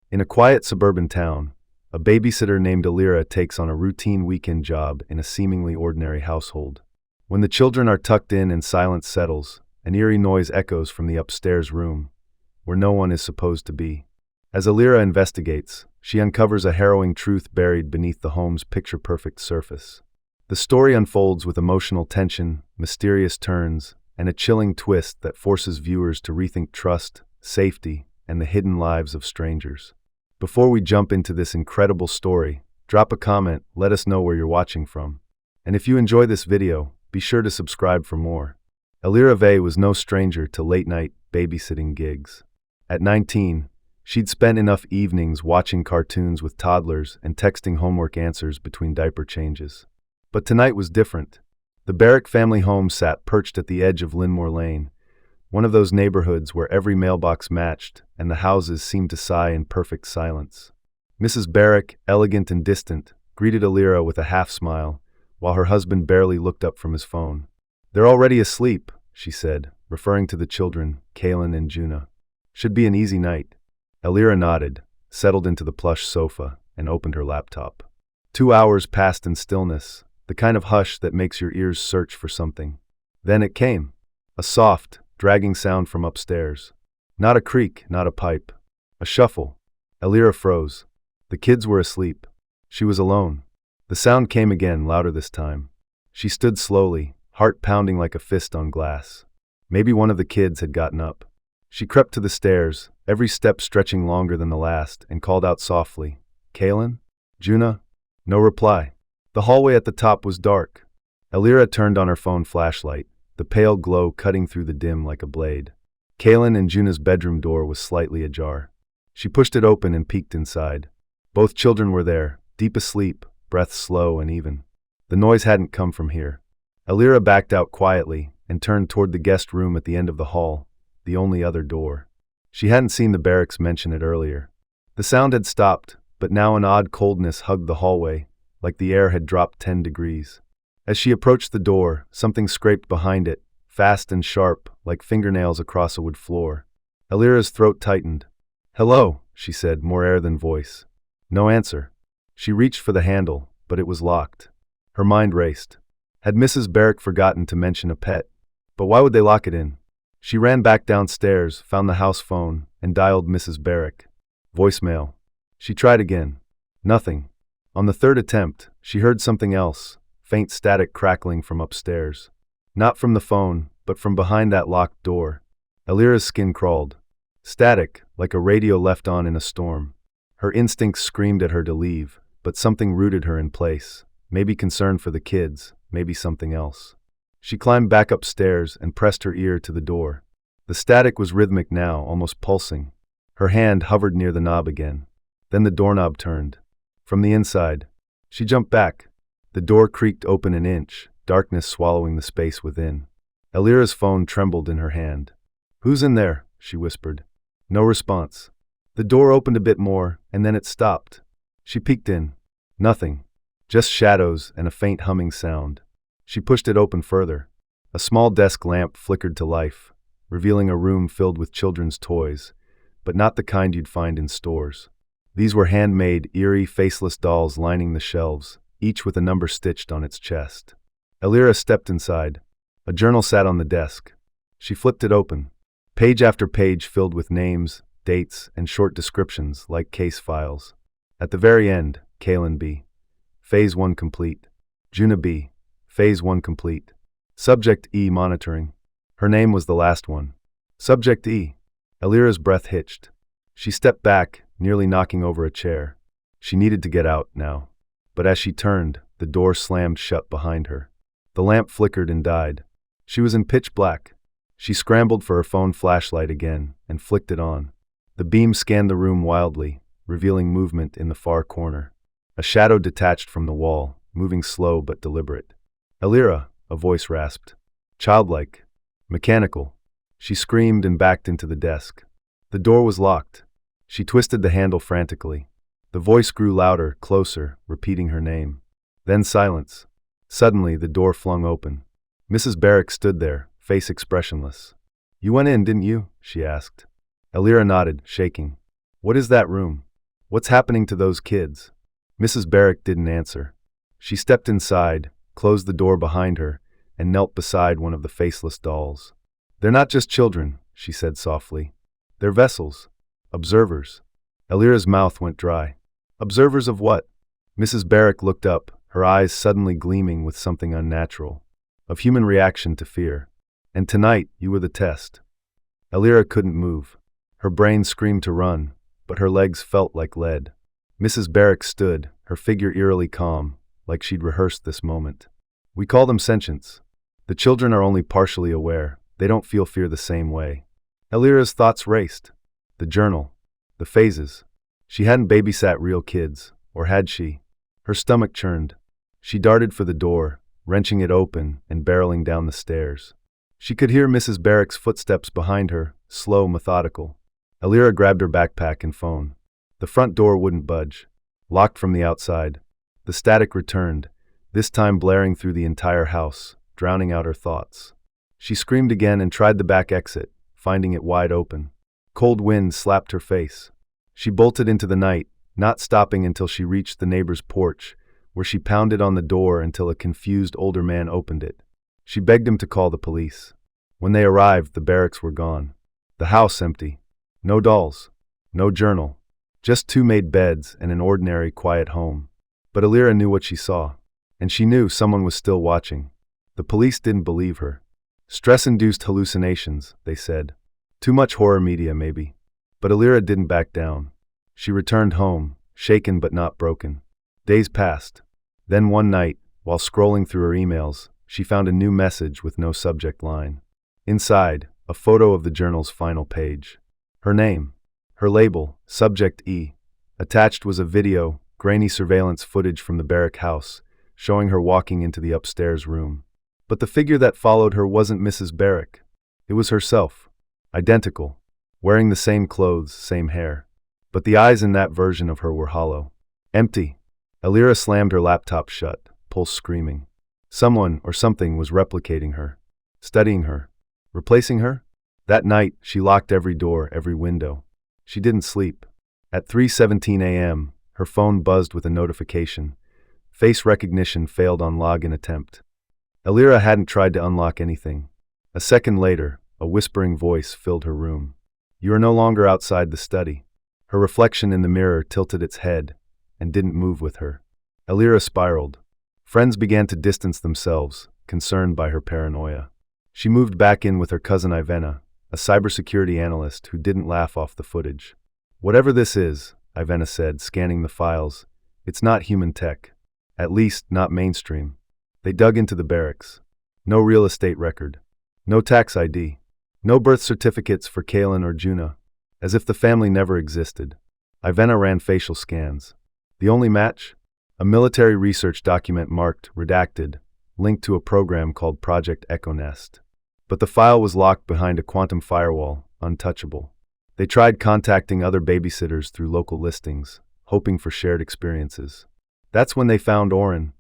In a quiet suburban town, a babysitter named Alira takes on a routine weekend job in a seemingly ordinary household. When the children are tucked in and silence settles, an eerie noise echoes from the upstairs room, where no one is supposed to be. As Alira investigates, she uncovers a harrowing truth buried beneath the home's picture-perfect surface. The story unfolds with emotional tension, mysterious turns, and a chilling twist that forces viewers to rethink trust, safety, and the hidden lives of strangers. Before we jump into this incredible story, drop a comment, let us know where you're watching from. And if you enjoy this video, be sure to subscribe for more. Alira Vey was no stranger to late-night babysitting gigs. At 19, she'd spent enough evenings watching cartoons with toddlers and texting homework answers between diaper changes. But tonight was different. The Barrick family home sat perched at the edge of Linmore Lane, one of those neighborhoods where every mailbox matched and the houses seemed to sigh in perfect silence. Mrs. Barrick, elegant and distant, greeted Alira with a half-smile, while her husband barely looked up from his phone. "They're already asleep," she said, referring to the children, Kaylin and Juna. "Should be an easy night." Alira nodded, settled into the plush sofa, and opened her laptop. 2 hours passed in stillness, the kind of hush that makes your ears search for something. Then it came. A soft, dragging sound from upstairs. Not a creak, not a pipe. A shuffle. Alira froze. The kids were asleep. She was alone. The sound came again, louder this time. She stood slowly, heart pounding like a fist on glass. Maybe one of the kids had gotten up. She crept to the stairs, every step stretching longer than the last, and called out softly, "Kaylin? Juna?" No reply. The hallway at the top was dark. Alira turned on her phone flashlight, the pale glow cutting through the dim like a blade. Kaylin and Juna's bedroom door was slightly ajar. She pushed it open and peeked inside. Both children were there, deep asleep, breaths slow and even. The noise hadn't come from here. Alira backed out quietly and turned toward the guest room at the end of the hall, the only other door. She hadn't seen the Barracks mention it earlier. The sound had stopped, but now an odd coldness hugged the hallway, like the air had dropped 10 degrees. As she approached the door, something scraped behind it, fast and sharp, like fingernails across a wood floor. Alira's throat tightened. "Hello," she said, more air than voice. No answer. She reached for the handle, but it was locked. Her mind raced. Had Mrs. Barrick forgotten to mention a pet? But why would they lock it in? She ran back downstairs, found the house phone, and dialed Mrs. Barrick. Voicemail. She tried again. Nothing. On the third attempt, she heard something else, faint static crackling from upstairs. Not from the phone, but from behind that locked door. Alira's skin crawled. Static, like a radio left on in a storm. Her instincts screamed at her to leave, but something rooted her in place. Maybe concern for the kids, maybe something else. She climbed back upstairs and pressed her ear to the door. The static was rhythmic now, almost pulsing. Her hand hovered near the knob again. Then the doorknob turned. From the inside, she jumped back. The door creaked open an inch, darkness swallowing the space within. Alira's phone trembled in her hand. "Who's in there?" she whispered. No response. The door opened a bit more, and then it stopped. She peeked in. Nothing. Just shadows and a faint humming sound. She pushed it open further. A small desk lamp flickered to life, revealing a room filled with children's toys, but not the kind you'd find in stores. These were handmade, eerie, faceless dolls lining the shelves, each with a number stitched on its chest. Alira stepped inside. A journal sat on the desk. She flipped it open. Page after page filled with names, dates, and short descriptions, like case files. At the very end, Kaylin B. Phase 1 complete. Juna B. Phase 1 complete. Subject E monitoring. Her name was the last one. Subject E. Alira's breath hitched. She stepped back, nearly knocking over a chair. She needed to get out now. But as she turned, the door slammed shut behind her. The lamp flickered and died. She was in pitch black. She scrambled for her phone flashlight again and flicked it on. The beam scanned the room wildly, revealing movement in the far corner. A shadow detached from the wall, moving slow but deliberate. "Alira," a voice rasped. Childlike. Mechanical. She screamed and backed into the desk. The door was locked. She twisted the handle frantically. The voice grew louder, closer, repeating her name. Then silence. Suddenly, the door flung open. Mrs. Barrick stood there, face expressionless. "You went in, didn't you?" she asked. Alira nodded, shaking. "What is that room?" What's happening to those kids? Mrs. Barrick didn't answer. She stepped inside, closed the door behind her, and knelt beside one of the faceless dolls. They're not just children, she said softly. They're vessels. Observers. Elira's mouth went dry. Observers of what? Mrs. Barrick looked up, her eyes suddenly gleaming with something unnatural. Of human reaction to fear. And tonight, you were the test. Elira couldn't move. Her brain screamed to run, but her legs felt like lead. Mrs. Barrick stood, her figure eerily calm, like she'd rehearsed this moment. We call them sentients. The children are only partially aware. They don't feel fear the same way. Elira's thoughts raced. The journal. The phases. She hadn't babysat real kids, or had she? Her stomach churned. She darted for the door, wrenching it open and barreling down the stairs. She could hear Mrs. Barrick's footsteps behind her, slow, methodical. Elira grabbed her backpack and phone. The front door wouldn't budge. Locked from the outside. The static returned, this time blaring through the entire house, drowning out her thoughts. She screamed again and tried the back exit, finding it wide open. Cold wind slapped her face. She bolted into the night, not stopping until she reached the neighbor's porch, where she pounded on the door until a confused older man opened it. She begged him to call the police. When they arrived, the Barracks were gone. The house empty. No dolls. No journal. Just 2 made beds and an ordinary, quiet home. But Elira knew what she saw. And she knew someone was still watching. The police didn't believe her. Stress-induced hallucinations, they said. Too much horror media, maybe. But Elira didn't back down. She returned home, shaken but not broken. Days passed. Then one night, while scrolling through her emails, she found a new message with no subject line. Inside, a photo of the journal's final page. Her name. Her label, Subject E. Attached was a video, grainy surveillance footage from the Barrick house, showing her walking into the upstairs room. But the figure that followed her wasn't Mrs. Barrick. It was herself. Identical. Wearing the same clothes, same hair. But the eyes in that version of her were hollow. Empty. Elira slammed her laptop shut, pulse screaming. Someone or something was replicating her. Studying her. Replacing her? That night, she locked every door, every window. She didn't sleep. At 3:17 a.m., her phone buzzed with a notification. Face recognition failed on login attempt. Elira hadn't tried to unlock anything. A second later, a whispering voice filled her room. You are no longer outside the study. Her reflection in the mirror tilted its head and didn't move with her. Elira spiraled. Friends began to distance themselves, concerned by her paranoia. She moved back in with her cousin Ivana, a cybersecurity analyst who didn't laugh off the footage. Whatever this is, Ivana said, scanning the files, it's not human tech. At least, not mainstream. They dug into the Barracks. No real estate record. No tax ID. No birth certificates for Kaylin or Juna. As if the family never existed. Ivana ran facial scans. The only match? A military research document marked redacted, linked to a program called Project Echo Nest. But the file was locked behind a quantum firewall, untouchable. They tried contacting other babysitters through local listings, hoping for shared experiences. That's when they found Oren,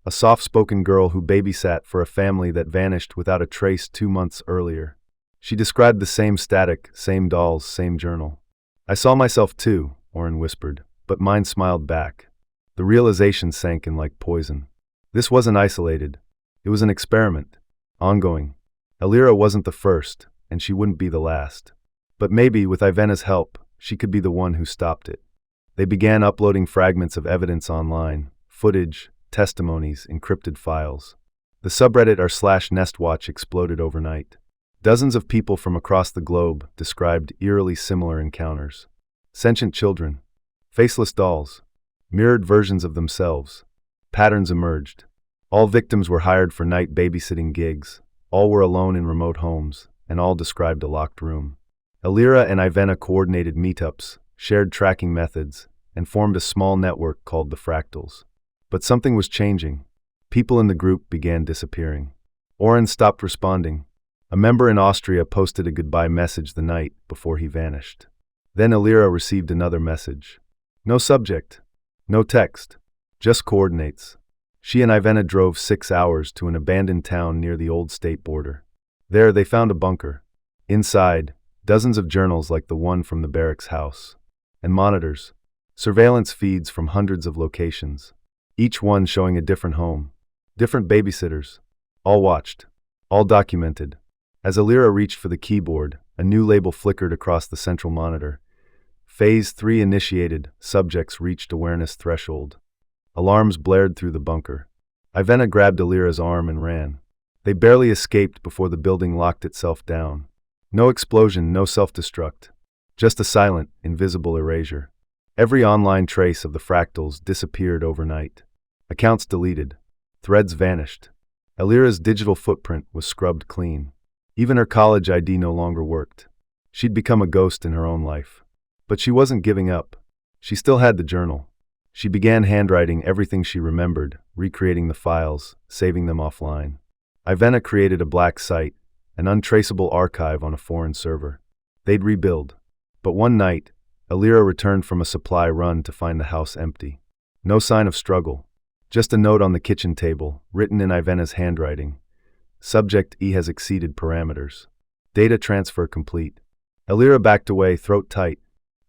a soft-spoken girl who babysat for a family that vanished without a trace 2 months earlier. She described the same static, same dolls, same journal. I saw myself too, Oren whispered, but mine smiled back. The realization sank in like poison. This wasn't isolated. It was an experiment. Ongoing. Elira wasn't the first, and she wouldn't be the last. But maybe, with Ivana's help, she could be the one who stopped it. They began uploading fragments of evidence online, footage, testimonies, encrypted files. The subreddit r/nestwatch exploded overnight. Dozens of people from across the globe described eerily similar encounters. Sentient children. Faceless dolls. Mirrored versions of themselves. Patterns emerged. All victims were hired for night babysitting gigs. All were alone in remote homes, and all described a locked room. Elira and Ivana coordinated meetups, shared tracking methods, and formed a small network called the Fractals. But something was changing. People in the group began disappearing. Oren stopped responding. A member in Austria posted a goodbye message the night before he vanished. Then Elira received another message. No subject. No text. Just coordinates. She and Ivana drove 6 hours to an abandoned town near the old state border. There they found a bunker. Inside, dozens of journals like the one from the Barracks house. And monitors. Surveillance feeds from hundreds of locations, each one showing a different home, different babysitters, all watched, all documented. As Alira reached for the keyboard, a new label flickered across the central monitor. Phase 3 initiated, subjects reached awareness threshold. Alarms blared through the bunker. Ivana grabbed Alira's arm and ran. They barely escaped before the building locked itself down. No explosion, no self-destruct. Just a silent, invisible erasure. Every online trace of the fractals disappeared overnight. Accounts deleted. Threads vanished. Alira's digital footprint was scrubbed clean. Even her college ID no longer worked. She'd become a ghost in her own life. But she wasn't giving up. She still had the journal. She began handwriting everything she remembered, recreating the files, saving them offline. Ivana created a black site, an untraceable archive on a foreign server. They'd rebuild. But one night, Alira returned from a supply run to find the house empty. No sign of struggle. Just a note on the kitchen table, written in Ivana's handwriting. Subject E has exceeded parameters. Data transfer complete. Alira backed away, throat tight.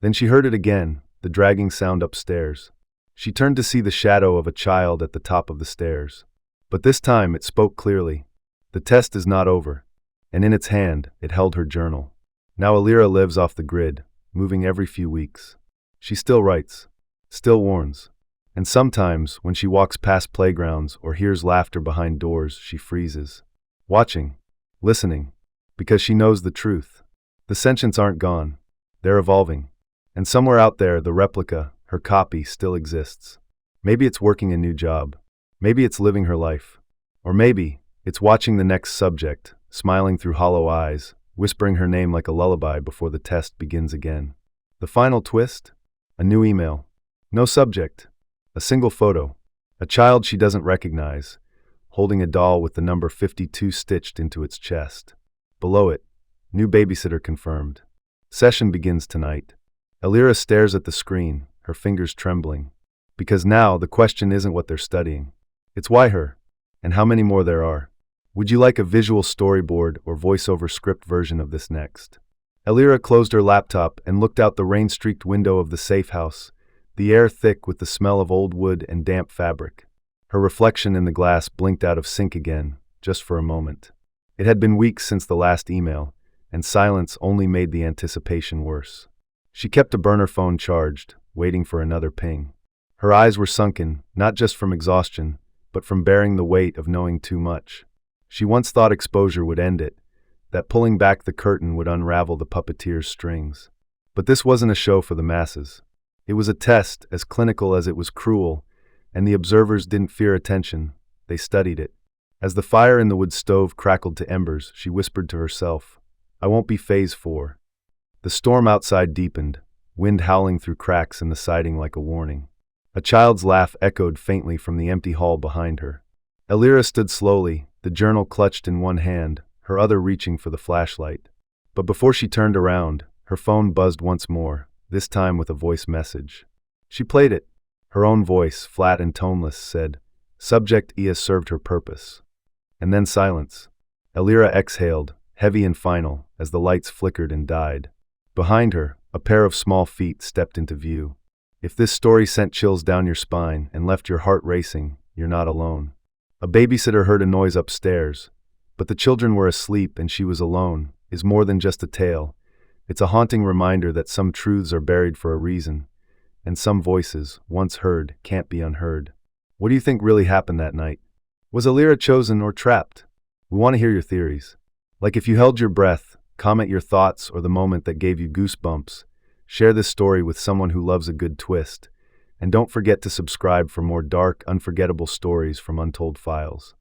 Then she heard it again, the dragging sound upstairs. She turned to see the shadow of a child at the top of the stairs. But this time it spoke clearly. The test is not over. And in its hand, it held her journal. Now Alira lives off the grid, moving every few weeks. She still writes, still warns. And sometimes, when she walks past playgrounds or hears laughter behind doors, she freezes. Watching, listening, because she knows the truth. The sentients aren't gone. They're evolving. And somewhere out there, the replica, her copy, still exists. Maybe it's working a new job. Maybe it's living her life. Or maybe it's watching the next subject, smiling through hollow eyes, whispering her name like a lullaby before the test begins again. The final twist? A new email. No subject. A single photo. A child she doesn't recognize, holding a doll with the number 52 stitched into its chest. Below it, new babysitter confirmed. Session begins tonight. Alira stares at the screen, her fingers trembling. Because now the question isn't what they're studying. It's why her, and how many more there are. Would you like a visual storyboard or voiceover script version of this next? Alira closed her laptop and looked out the rain-streaked window of the safe house, the air thick with the smell of old wood and damp fabric. Her reflection in the glass blinked out of sync again, just for a moment. It had been weeks since the last email, and silence only made the anticipation worse. She kept a burner phone charged, waiting for another ping. Her eyes were sunken, not just from exhaustion, but from bearing the weight of knowing too much. She once thought exposure would end it, that pulling back the curtain would unravel the puppeteer's strings. But this wasn't a show for the masses. It was a test, as clinical as it was cruel, and the observers didn't fear attention, they studied it. As the fire in the wood stove crackled to embers, she whispered to herself, "I won't be phase 4. The storm outside deepened, wind howling through cracks in the siding like a warning. A child's laugh echoed faintly from the empty hall behind her. Alira stood slowly, the journal clutched in one hand, her other reaching for the flashlight. But before she turned around, her phone buzzed once more, this time with a voice message. She played it. Her own voice, flat and toneless, said, "Subject E has served her purpose." And then silence. Alira exhaled, heavy and final, as the lights flickered and died. Behind her, a pair of small feet stepped into view. If this story sent chills down your spine and left your heart racing, you're not alone. A babysitter heard a noise upstairs, but the children were asleep and she was alone, is more than just a tale. It's a haunting reminder that some truths are buried for a reason, and some voices, once heard, can't be unheard. What do you think really happened that night? Was Alira chosen or trapped? We want to hear your theories. Like if you held your breath, comment your thoughts or the moment that gave you goosebumps. Share this story with someone who loves a good twist. And don't forget to subscribe for more dark, unforgettable stories from Untold Files.